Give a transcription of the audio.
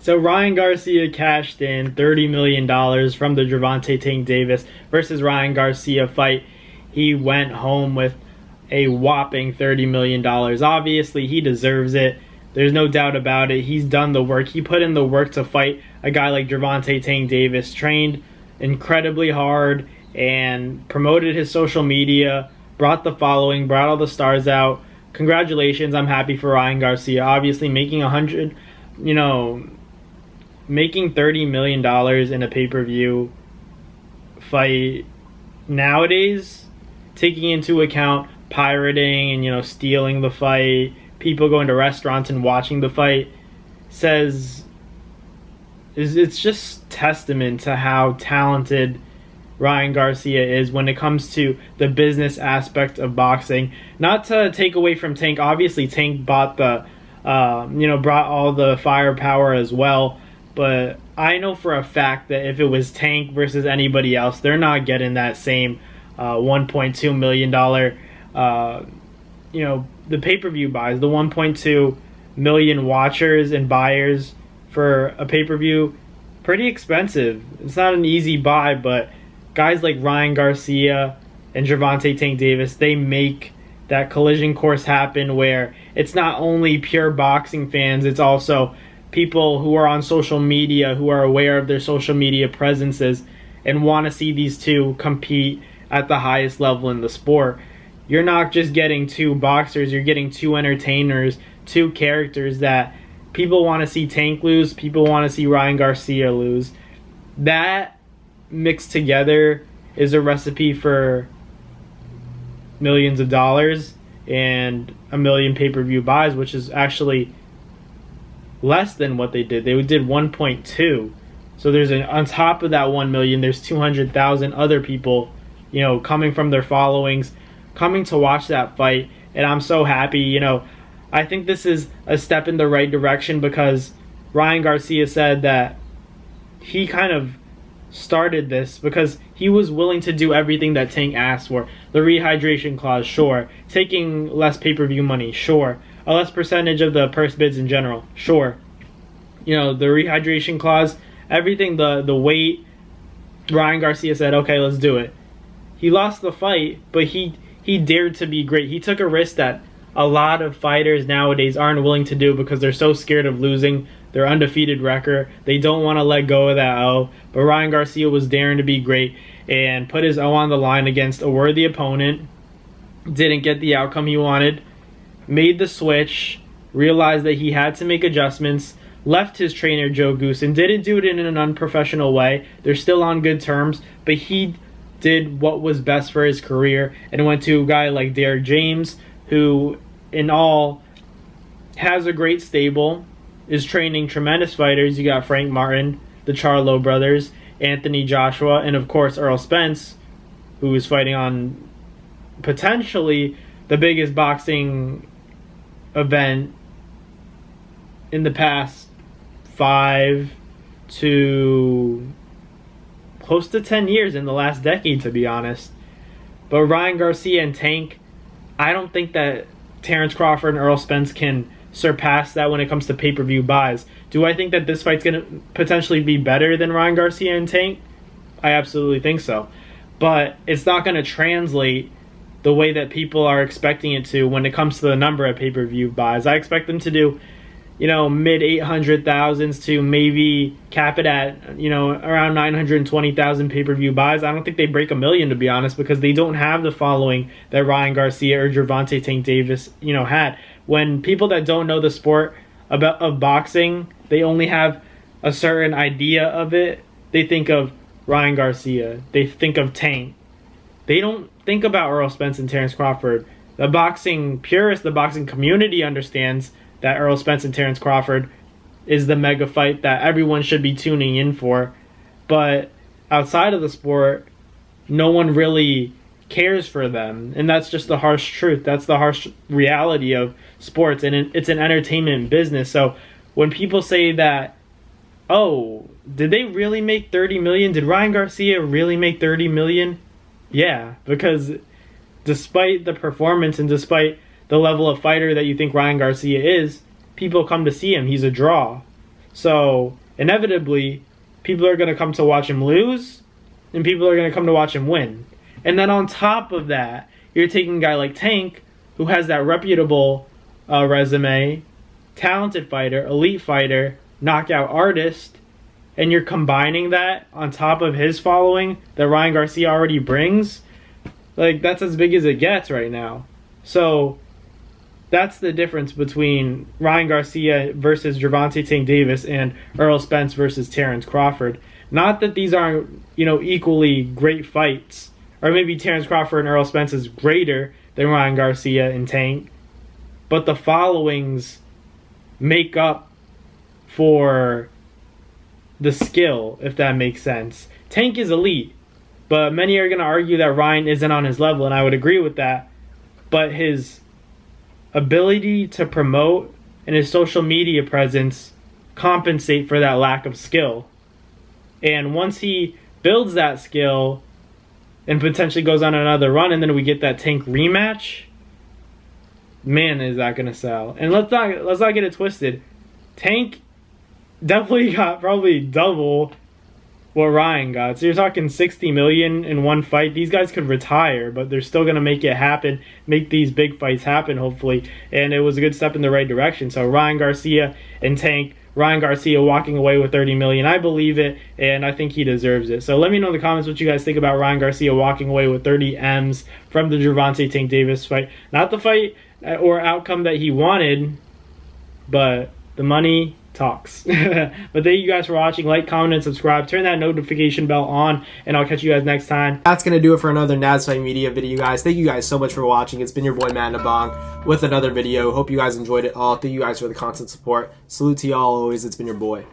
So Ryan Garcia cashed in $30 million from the Gervonta Tank Davis versus Ryan Garcia fight. He went home with a whopping $30 million. Obviously, he deserves it. There's no doubt about it. He's done the work. He put in the work to fight a guy like Gervonta Tank Davis, trained incredibly hard and promoted his social media, brought the following, brought all the stars out. Congratulations. I'm happy for Ryan Garcia. Obviously, making making $30 million in a pay-per-view fight nowadays, taking into account pirating and stealing the fight, people going to restaurants and watching the fight, it's just testament to how talented Ryan Garcia is when it comes to the business aspect of boxing. Not to take away from Tank. Obviously, Tank brought all the firepower as well. But I know for a fact that if it was Tank versus anybody else, they're not getting that same $1.2 million, the pay-per-view buys, the 1.2 million watchers and buyers for a pay-per-view. Pretty expensive. It's not an easy buy, but guys like Ryan Garcia and Gervonta Tank Davis, they make that collision course happen where it's not only pure boxing fans, it's also people who are on social media, who are aware of their social media presences and want to see these two compete at the highest level in the sport. You're not just getting two boxers, you're getting two entertainers, two characters that people want to see Tank lose, people want to see Ryan Garcia lose. That mixed together is a recipe for millions of dollars and a million pay-per-view buys, which is actually less than what they did. They did 1.2. So there's on top of that 1 million, there's 200,000 other people, coming from their followings, coming to watch that fight. And I'm so happy. I think this is a step in the right direction because Ryan Garcia said that he kind of started this because he was willing to do everything that Tank asked for. The rehydration clause, sure. Taking less pay-per-view money, sure. A less percentage of the purse bids in general, sure. The rehydration clause, everything, the weight, Ryan Garcia said, okay, let's do it. He lost the fight, but he dared to be great. He took a risk that a lot of fighters nowadays aren't willing to do because they're so scared of losing their undefeated record. They don't want to let go of that O. But Ryan Garcia was daring to be great and put his O on the line against a worthy opponent. Didn't get the outcome he wanted. Made the switch, realized that he had to make adjustments, left his trainer Joe Goose, and didn't do it in an unprofessional way. They're still on good terms, but he did what was best for his career and went to a guy like Derek James, who in all has a great stable, is training tremendous fighters. You got Frank Martin, the Charlo brothers, Anthony Joshua, and of course Earl Spence, who is fighting on potentially the biggest boxing event in the past 5 to close to 10 years in the last decade, to be honest. But Ryan Garcia and Tank, I don't think that Terrence Crawford and Earl Spence can surpass that when it comes to pay-per-view buys. Do I think that this fight's going to potentially be better than Ryan Garcia and Tank? I absolutely think so. But it's not going to translate the way that people are expecting it to when it comes to the number of pay-per-view buys. I expect them to do, mid 800,000s to maybe cap it at, around 920,000 pay-per-view buys. I don't think they break 1 million, to be honest, because they don't have the following that Ryan Garcia or Gervonta Tank Davis, had. When people that don't know the sport of boxing, they only have a certain idea of it. They think of Ryan Garcia. They think of Tank. They don't think about Earl Spence and Terrence Crawford. The boxing purist, the boxing community understands that Earl Spence and Terrence Crawford is the mega fight that everyone should be tuning in for. But outside of the sport, no one really cares for them. And that's just the harsh truth. That's the harsh reality of sports. And it's an entertainment business. So when people say that, oh, did they really make 30 million? Did Ryan Garcia really make 30 million? Yeah, because despite the performance and despite the level of fighter that you think Ryan Garcia is, people come to see him. He's a draw. So inevitably, people are going to come to watch him lose, and people are going to come to watch him win. And then on top of that, you're taking a guy like Tank, who has that reputable resume, talented fighter, elite fighter, knockout artist, and you're combining that on top of his following that Ryan Garcia already brings. Like, that's as big as it gets right now. So that's the difference between Ryan Garcia versus Gervonta Tank Davis and Errol Spence versus Terrence Crawford. Not that these aren't, equally great fights. Or maybe Terrence Crawford and Errol Spence is greater than Ryan Garcia and Tank. But the followings make up for the skill, if that makes sense. Tank is elite, but many are going to argue that Ryan isn't on his level, and I would agree with that. But his ability to promote and his social media presence compensate for that lack of skill. And once he builds that skill and potentially goes on another run, and then we get that Tank rematch, man, is that going to sell. And let's not get it twisted. Tank definitely got probably double what Ryan got. So you're talking $60 million in one fight. These guys could retire, but they're still going to make it happen, make these big fights happen, hopefully. And it was a good step in the right direction. So Ryan Garcia and Tank, Ryan Garcia walking away with $30 million. I believe it, and I think he deserves it. So let me know in the comments what you guys think about Ryan Garcia walking away with 30 M's from the Gervonta Tank Davis fight. Not the fight or outcome that he wanted, but the money talks. But thank you guys for watching. Like, comment, and subscribe. Turn that notification bell on, and I'll catch you guys next time. That's going to do it for another Nads Fight Media video, guys. Thank you guys so much for watching. It's been your boy, Matt Nabong, with another video. Hope you guys enjoyed it all. Thank you guys for the constant support. Salute to y'all always. It's been your boy.